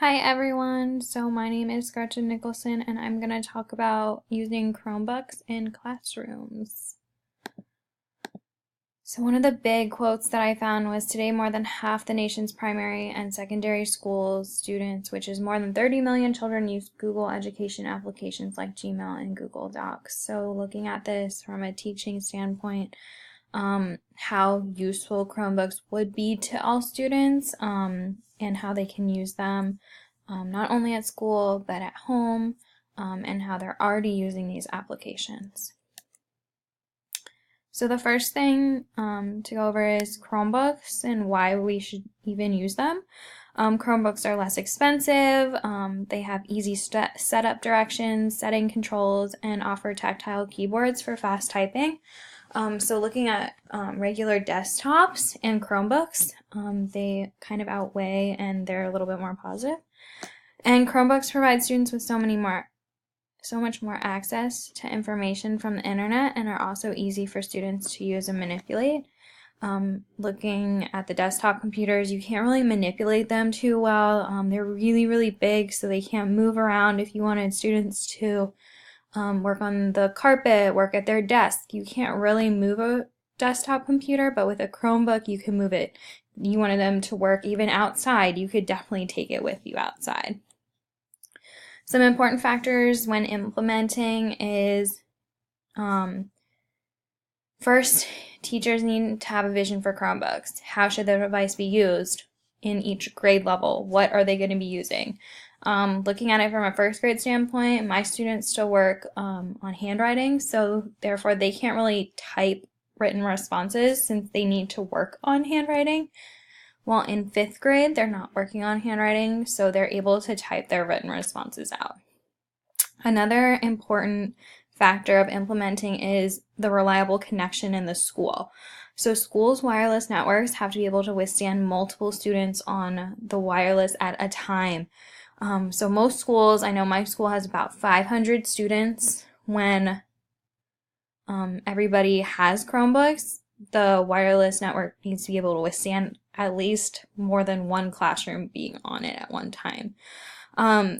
Hi everyone, so my name is Gretchen Nicholson and I'm going to talk about using Chromebooks in classrooms. So one of the big quotes that I found was today more than half the nation's primary and secondary school students, which is more than 30 million children, use Google education applications like Gmail and Google Docs. So looking at this from a teaching standpoint, how useful Chromebooks would be to all students and how they can use them not only at school but at home and how they're already using these applications. So the first thing to go over is Chromebooks and why we should even use them. Chromebooks are less expensive, they have easy setup directions, setting controls, and offer tactile keyboards for fast typing. So looking at regular desktops and Chromebooks, they kind of outweigh and they're a little bit more positive. And Chromebooks provide students with so much more access to information from the internet and are also easy for students to use and manipulate. Looking at the desktop computers, you can't really manipulate them too well. They're really, really big, so they can't move around. If you wanted students to work on the carpet, work at their desk, you can't really move a desktop computer, but with a Chromebook, you can move it. You wanted them to work even outside, you could definitely take it with you outside. Some important factors when implementing is first, teachers need to have a vision for Chromebooks. How should the device be used in each grade level? What are they going to be using? Looking at it from a first grade standpoint, my students still work on handwriting, so therefore they can't really type written responses since they need to work on handwriting. While in fifth grade, they're not working on handwriting, so they're able to type their written responses out. Another important factor of implementing is the reliable connection in the school. So schools' wireless networks have to be able to withstand multiple students on the wireless at a time. So most schools, I know my school has about 500 students. When everybody has Chromebooks, the wireless network needs to be able to withstand at least more than one classroom being on it at one time.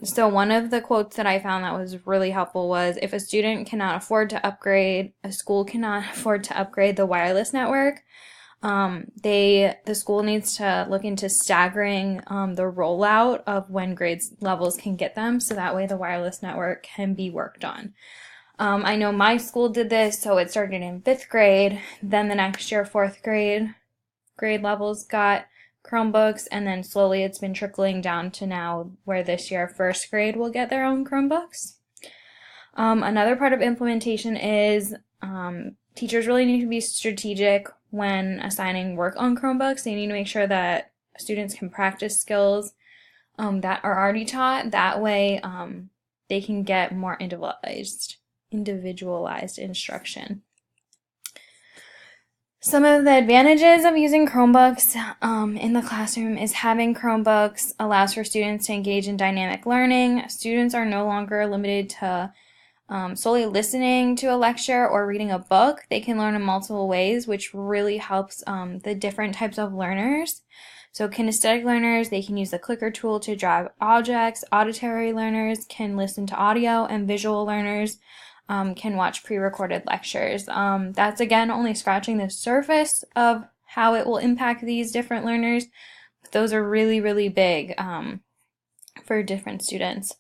So one of the quotes that I found that was really helpful was, if a student cannot afford to upgrade, a school cannot afford to upgrade the wireless network, the school needs to look into staggering the rollout of when grades levels can get them, so that way the wireless network can be worked on. I know my school did this, so it started in 5th grade, then the next year 4th grade levels got Chromebooks, and then slowly it's been trickling down to now where this year 1st grade will get their own Chromebooks. Another part of implementation is teachers really need to be strategic when assigning work on Chromebooks. They need to make sure that students can practice skills that are already taught. That way they can get more individualized instruction. Some of the advantages of using Chromebooks in the classroom is having Chromebooks allows for students to engage in dynamic learning. Students are no longer limited to solely listening to a lecture or reading a book. They can learn in multiple ways, which really helps the different types of learners. So kinesthetic learners, they can use the clicker tool to drag objects. Auditory learners can listen to audio, and visual learners can watch pre-recorded lectures. That's again only scratching the surface of how it will impact these different learners. But those are really, really big for different students.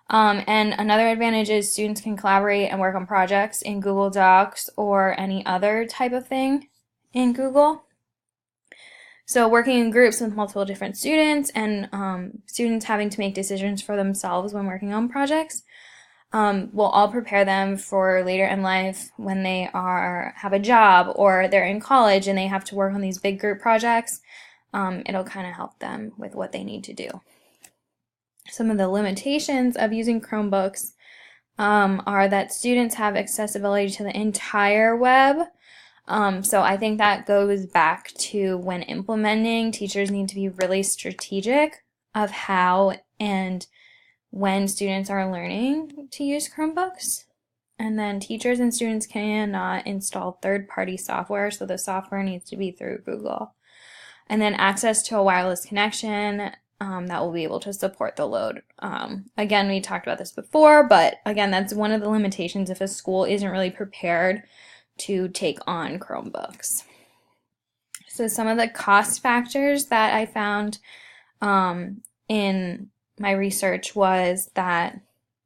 And another advantage is students can collaborate and work on projects in Google Docs or any other type of thing in Google. So working in groups with multiple different students and students having to make decisions for themselves when working on projects will all prepare them for later in life when they have a job or they're in college and they have to work on these big group projects. It'll kind of help them with what they need to do. Some of the limitations of using Chromebooks are that students have accessibility to the entire web. So I think that goes back to when implementing, teachers need to be really strategic of how and when students are learning to use Chromebooks. And then teachers and students cannot install third-party software, so the software needs to be through Google. And then access to a wireless connection. that will be able to support the load. Again, we talked about this before, but again, that's one of the limitations if a school isn't really prepared to take on Chromebooks. So some of the cost factors that I found in my research was that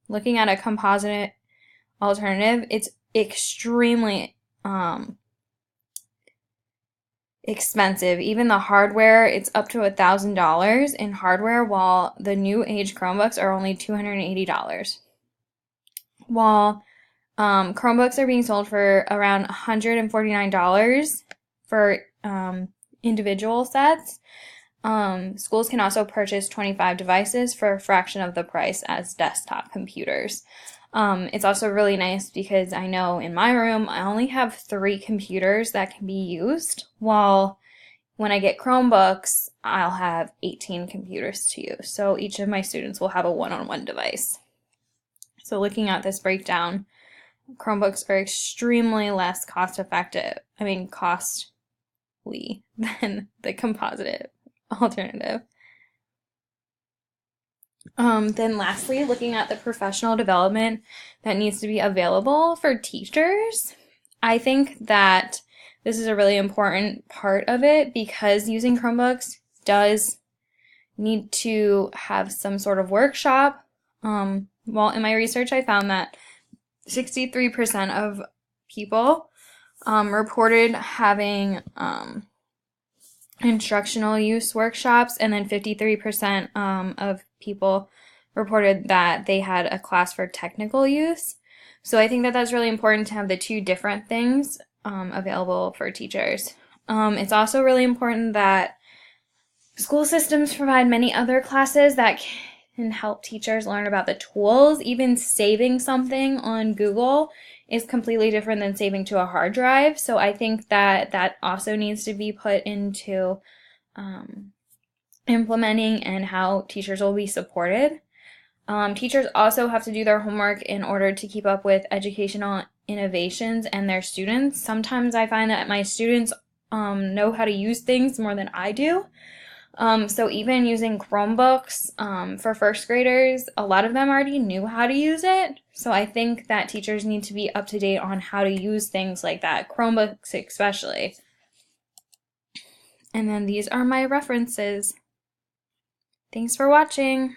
looking at a composite alternative, it's extremely expensive. Even the hardware, it's up to $1,000 in hardware, while the new age Chromebooks are only $280. While Chromebooks are being sold for around $149 for individual sets. Schools can also purchase 25 devices for a fraction of the price as desktop computers. It's also really nice because I know in my room I only have 3 computers that can be used, while when I get Chromebooks, I'll have 18 computers to use. So each of my students will have a one-on-one device. So looking at this breakdown, Chromebooks are extremely less costly than the composite alternative. Then lastly, looking at the professional development that needs to be available for teachers, I think that this is a really important part of it because using Chromebooks does need to have some sort of workshop. Well, in my research, I found that 63% of people reported having instructional use workshops, and then 53% of people reported that they had a class for technical use. So I think that that's really important to have the 2 different things available for teachers. It's also really important that school systems provide many other classes that can help teachers learn about the tools. Even saving something on Google is completely different than saving to a hard drive. So I think that that also needs to be put into implementing and how teachers will be supported. Teachers also have to do their homework in order to keep up with educational innovations and their students. Sometimes I find that my students know how to use things more than I do. So even using Chromebooks for first graders, a lot of them already knew how to use it. So I think that teachers need to be up to date on how to use things like that, Chromebooks especially. And then these are my references. Thanks for watching.